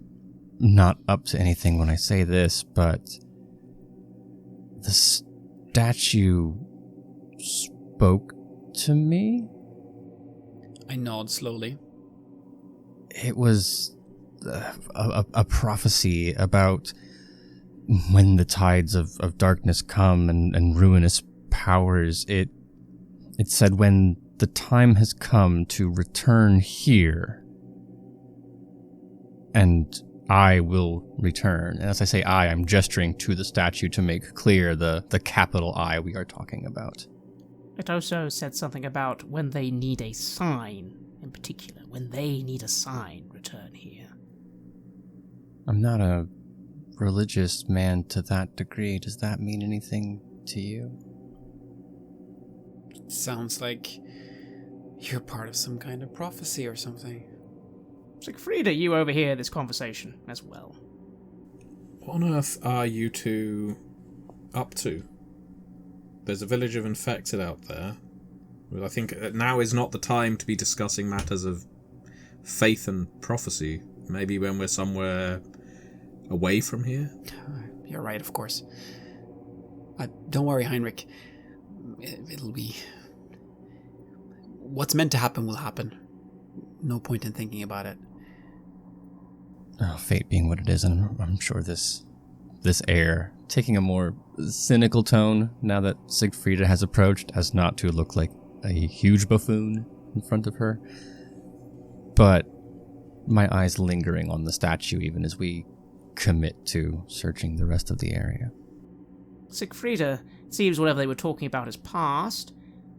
not up to anything when I say this, but the statue spoke to me? I nod slowly. It was a prophecy about when the tides of darkness come and ruinous powers. It said when the time has come to return here. And I will return. And as I say I'm gesturing to the statue to make clear the capital I we are talking about. It also said something about when they need a sign, in particular. When they need a sign, return here. I'm not a religious man to that degree. Does that mean anything to you? Sounds like you're part of some kind of prophecy or something. Siegfrieda, you overhear this conversation as well. What on earth are you two up to? There's a village of infected out there. I think now is not the time to be discussing matters of faith and prophecy. Maybe when we're somewhere away from here? You're right, of course. Don't worry, Heinrich. It'll be... What's meant to happen will happen. No point in thinking about it. Oh, fate being what it is, and I'm sure this air, taking a more cynical tone now that Siegfrieda has approached, as not to look like a huge buffoon in front of her. But my eyes lingering on the statue even as we commit to searching the rest of the area. Siegfrieda, it seems whatever they were talking about is past.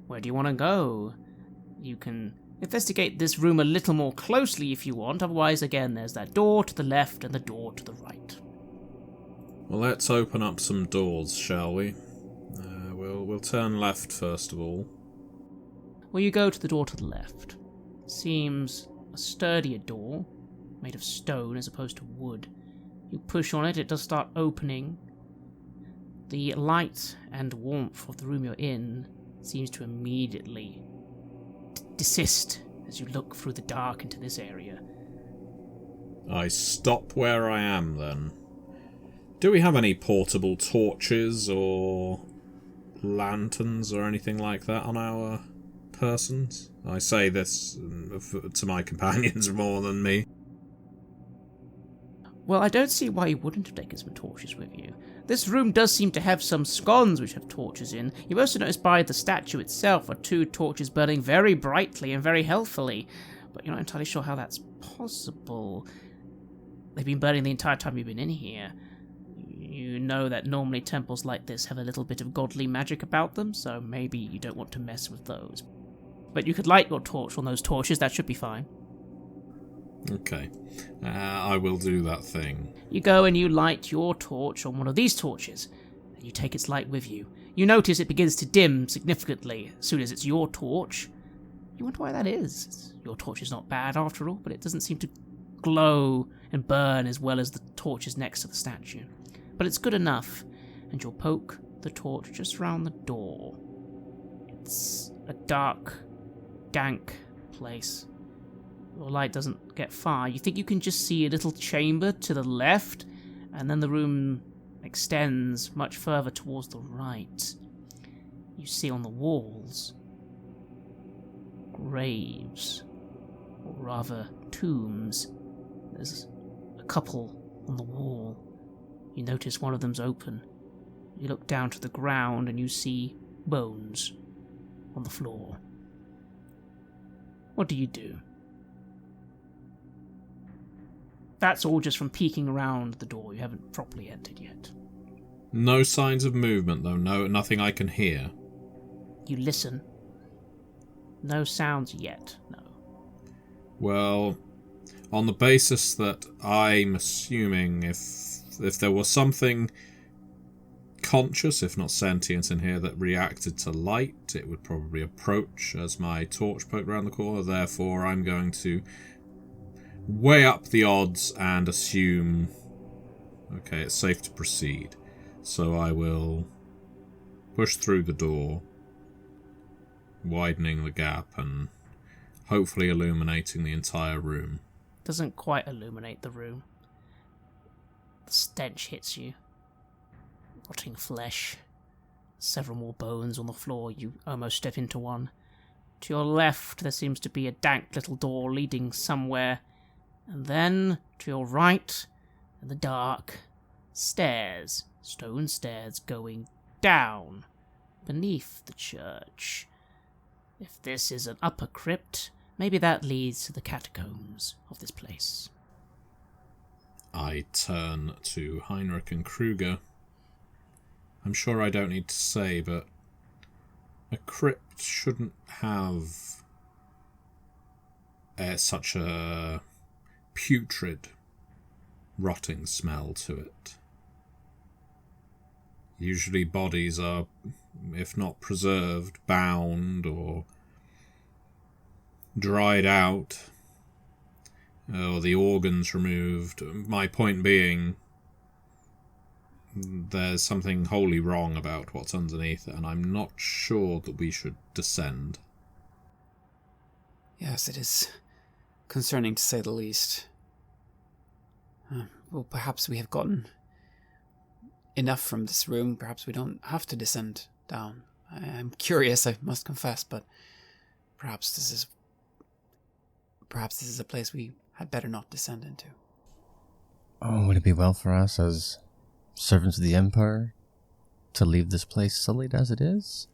Where do you want to go? You can investigate this room a little more closely if you want, otherwise, again, there's that door to the left and the door to the right. Well, let's open up some doors, shall we? We'll turn left first of all. Well, you go to the door to the left. Seems a sturdier door, made of stone as opposed to wood. You push on it, it does start opening. The light and warmth of the room you're in seems to immediately desist as you look through the dark into this area. I stop where I am, then. Do we have any portable torches or lanterns or anything like that on our persons? I say this to my companions more than me. Well, I don't see why you wouldn't have taken some torches with you. This room does seem to have some sconces which have torches in. You've also noticed by the statue itself are 2 torches burning very brightly and very healthily, but you're not entirely sure how that's possible. They've been burning the entire time you've been in here. You know that normally temples like this have a little bit of godly magic about them, so maybe you don't want to mess with those. But you could light your torch on those torches, that should be fine. Okay, I will do that thing. You go and you light your torch on one of these torches, and you take its light with you. You notice it begins to dim significantly as soon as it's your torch. You wonder why that is. Your torch is not bad after all, but it doesn't seem to glow and burn as well as the torches next to the statue. But it's good enough, and you'll poke the torch just round the door. It's a dark, dank place. Your light doesn't get far. You think you can just see a little chamber to the left, and then the room extends much further towards the right. You see on the walls graves, or rather tombs. There's a couple on the wall. You notice one of them's open. You look down to the ground and you see bones on the floor. What do you do? That's all just from peeking around the door. You haven't properly entered yet. No signs of movement, though. Nothing I can hear. You listen. No sounds yet, no. Well, on the basis that I'm assuming if there was something conscious, if not sentient, in here that reacted to light, it would probably approach as my torch poked around the corner. Therefore, I'm going to weigh up the odds and assume, okay, it's safe to proceed. So I will push through the door, widening the gap and hopefully illuminating the entire room. Doesn't quite illuminate the room. The stench hits you. Rotting flesh. Several more bones on the floor. You almost step into one. To your left, there seems to be a dank little door leading somewhere. And then, to your right, in the dark, stairs. Stone stairs going down beneath the church. If this is an upper crypt, maybe that leads to the catacombs of this place. I turn to Heinrich and Kruger. I'm sure I don't need to say, but a crypt shouldn't have such a putrid, rotting smell to it. Usually bodies are, if not preserved, bound or dried out, or the organs removed. My point being, there's something wholly wrong about what's underneath it, and I'm not sure that we should descend. Yes, it is concerning to say the least. Well, perhaps we have gotten enough from this room. Perhaps we don't have to descend down. I'm curious, I must confess, but perhaps this is a place we had better not descend into. Oh, would it be well for us as servants of the Empire to leave this place sullied as it is?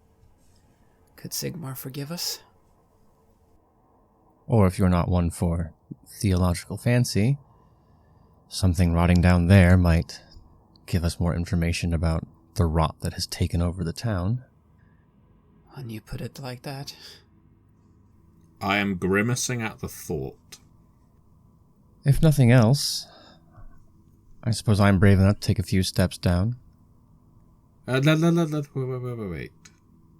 Could Sigmar forgive us? Or if you're not one for theological fancy, something rotting down there might give us more information about the rot that has taken over the town. When you put it like that. I am grimacing at the thought. If nothing else, I suppose I'm brave enough to take a few steps down. Wait.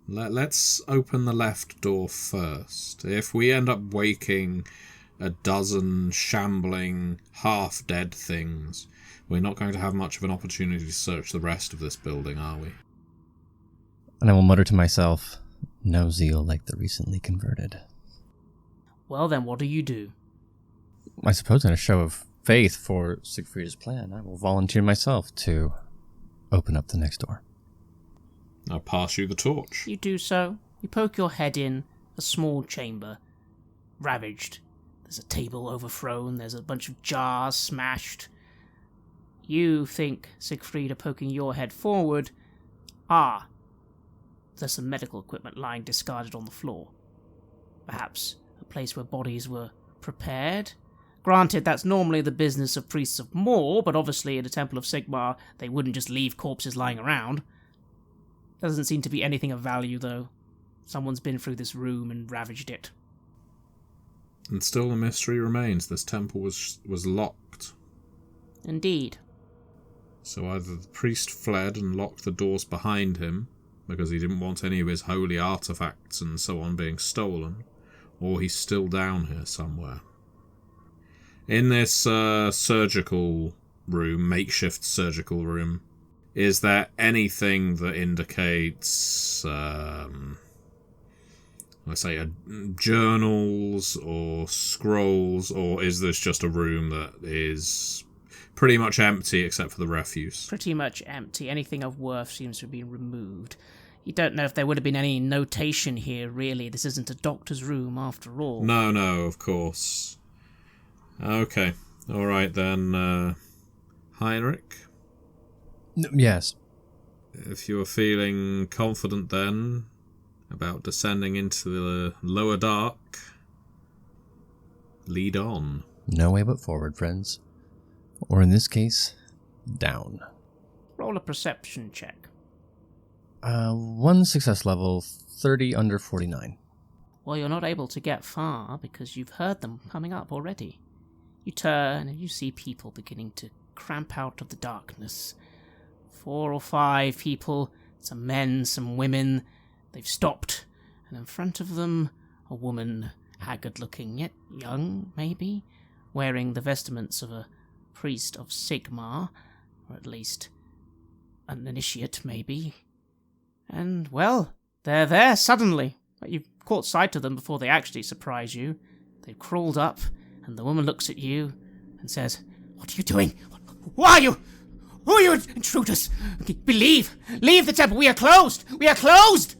Let's open the left door first. If we end up waking a dozen shambling, half-dead things, we're not going to have much of an opportunity to search the rest of this building, are we? And I will mutter to myself, no zeal like the recently converted. Well then, what do? I suppose in a show of faith for Siegfried's plan, I will volunteer myself to open up the next door. I'll pass you the torch. You do so. You poke your head in a small chamber, ravaged. There's a table overthrown, there's a bunch of jars smashed. You think, Siegfried, poking your head forward, there's some medical equipment lying discarded on the floor. Perhaps a place where bodies were prepared? Granted, that's normally the business of priests of Mor, but obviously in the Temple of Sigmar, they wouldn't just leave corpses lying around. Doesn't seem to be anything of value, though. Someone's been through this room and ravaged it. And still the mystery remains. This temple was locked. Indeed. So either the priest fled and locked the doors behind him, because he didn't want any of his holy artifacts and so on being stolen, or he's still down here somewhere. In this surgical room, makeshift surgical room, is there anything that indicates, journals or scrolls, or is this just a room that is pretty much empty except for the refuse? Pretty much empty. Anything of worth seems to have been removed. You don't know if there would have been any notation here, really. This isn't a doctor's room, after all. No, of course. Okay. All right, then. Heinrich? Yes. If you're feeling confident, then, about descending into the lower dark, lead on. No way but forward, friends. Or in this case, down. Roll a perception check. 1 success level, 30 under 49. Well, you're not able to get far because you've heard them coming up already. You turn and you see people beginning to cramp out of the darkness. 4 or 5 people, some men, some women. They've stopped, and in front of them, a woman, haggard-looking, yet young, maybe, wearing the vestments of a priest of Sigmar, or at least an initiate, maybe. And, well, they're there suddenly. You've caught sight of them before they actually surprise you. They've crawled up, and the woman looks at you and says, "What are you doing? Who are you? Who are you, intruders? Leave the temple. We are closed. We are closed."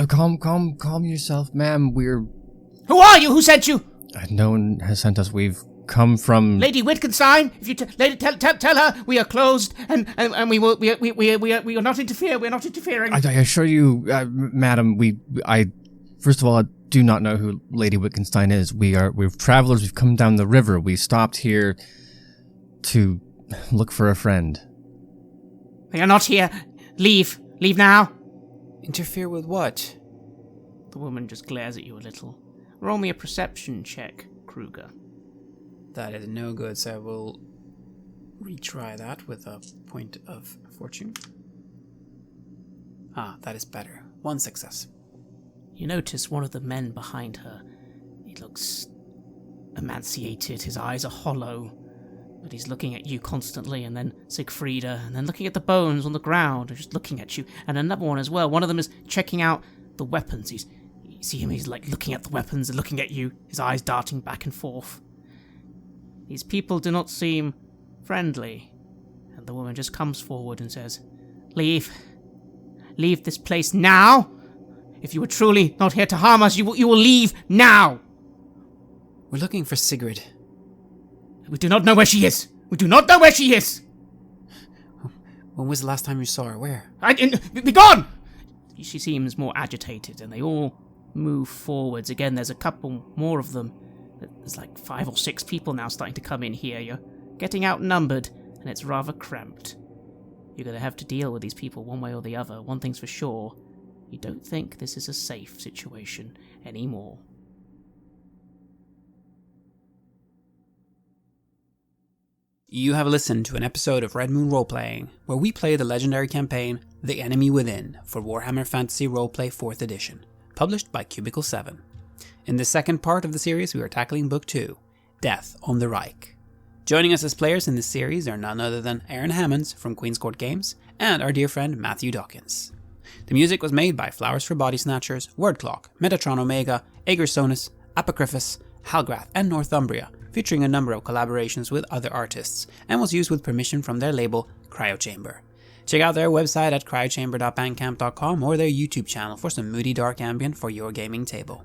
Calm yourself, ma'am. Who are you? Who sent you? No one has sent us. We've come from Lady Wittgenstein. If you tell her we are closed, and we will not interfere. We are not interfering. I assure you, madam. First of all, do not know who Lady Wittgenstein is. We're travelers. We've come down the river. We stopped here to look for a friend. We are not here. Leave. Leave now. Interfere with what? The woman just glares at you a little. Roll me a perception check, Kruger. That is no good, so I will retry that with a point of fortune. Ah, that is better. 1 success. You notice one of the men behind her. He looks emaciated, his eyes are hollow, but he's looking at you constantly, and then Siegfrieda, and then looking at the bones on the ground, and just looking at you, and another one as well. One of them is checking out the weapons. You see him, he's like looking at the weapons and looking at you, his eyes darting back and forth. These people do not seem friendly, and the woman just comes forward and says, Leave. Leave this place now! If you are truly not here to harm us, you will leave now! We're looking for Sigrid. We do not know where she is! We do not know where she is! When was the last time you saw her? Where? Be gone! She seems more agitated, and they all move forwards. Again, there's a couple more of them. There's like 5 or 6 people now starting to come in here. You're getting outnumbered, and it's rather cramped. You're going to have to deal with these people one way or the other. One thing's for sure, you don't think this is a safe situation anymore. You have listened to an episode of Red Moon Roleplaying, where we play the legendary campaign The Enemy Within for Warhammer Fantasy Roleplay 4th Edition, published by Cubicle 7. In the second part of the series, we are tackling Book 2, Death on the Reich. Joining us as players in this series are none other than Aaron Hammonds from Queen's Court Games and our dear friend Matthew Dawkins. The music was made by Flowers for Body Snatchers, Wordclock, Metatron Omega, Aegersonus, Apocryphus, Halgrath, and Northumbria, featuring a number of collaborations with other artists, and was used with permission from their label, Cryochamber. Check out their website at cryochamber.bandcamp.com or their YouTube channel for some moody dark ambient for your gaming table.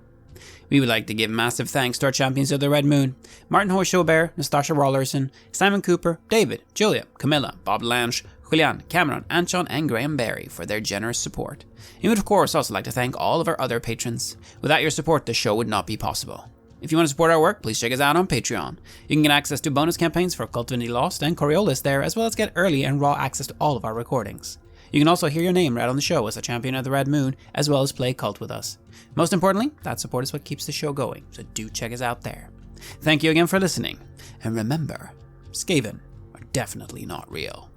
We would like to give massive thanks to our champions of the Red Moon, Martin Heuschober, Nastasia Raulerson, Simon Cooper, David, Julián, Camilla, Bob Lange, Julián, Cameron, Antxon, and Graham Barey for their generous support. And we would of course also like to thank all of our other patrons. Without your support, the show would not be possible. If you want to support our work, please check us out on Patreon. You can get access to bonus campaigns for Cult of Indie Lost and Coriolis there, as well as get early and raw access to all of our recordings. You can also hear your name read on the show as a champion of the Red Moon, as well as play Cult with us. Most importantly, that support is what keeps the show going, so do check us out there. Thank you again for listening, and remember, Skaven are definitely not real.